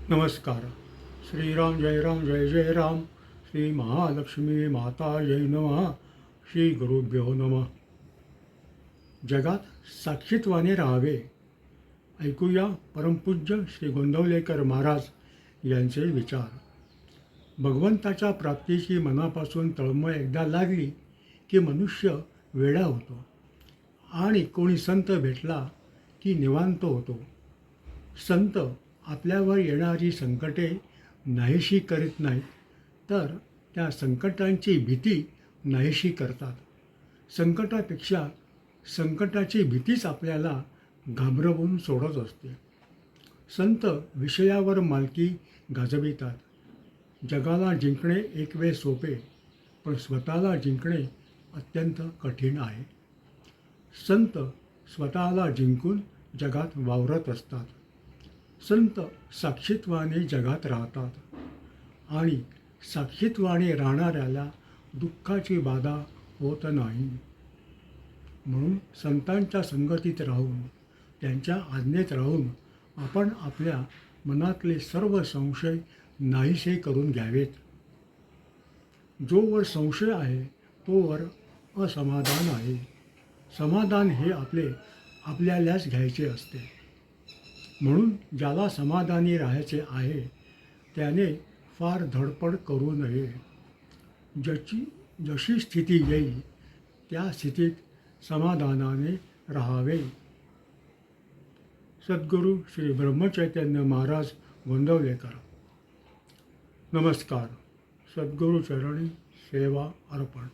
नमस्कार. श्रीराम जय राम जय जय राम. श्री महालक्ष्मी माता जय नमः. श्री गुरुभ्यो नमः. जगात साक्षीत्वाने राहावे. ऐकूया परमपूज्य श्री गोंदवलेकर महाराज यांचे विचार. भगवंताच्या प्राप्तीची मनापासून तळमळ एकदा लागली की मनुष्य वेडा होतो आणि कोणी संत भेटला की निवांत होतो. संत आपल्यावर येणारी संकटे नाहीशी करीत नाहीत, तर त्या संकटांची भीती नाहीशी करतात. संकटापेक्षा संकटाची भीतीच आपल्याला घाबरवून सोडत असते. संत विषयावर मालकी गाजवितात. जगाला जिंकणे एक वेळ सोपे, पण स्वतःला जिंकणे अत्यंत कठीण आहे. संत स्वतःला जिंकून जगात वावरत असतात. संत साक्षीत्वाने जगात राहतात आणि साक्षीत्वाने राहणाऱ्याला दुःखाची बाधा होत नाही. म्हणून संतांच्या संगतीत राहून, त्यांच्या आज्ञेत राहून आपण आपल्या मनातले सर्व संशय नाहीसे करून घ्यावेत. जोवर संशय आहे तोवर असमाधान आहे. समाधान हे आपल्यालाच घ्यायचे असते. म्हणून ज्याला समाधानी राहायचे आहे त्याने फार धडपड करू नये. जशी स्थिती येईल त्या स्थितीत समाधानाने राहावे. सद्गुरू श्री ब्रह्मचैतन्य महाराज गोंदवलेकर. नमस्कार. सद्गुरू चरणी सेवा अर्पण.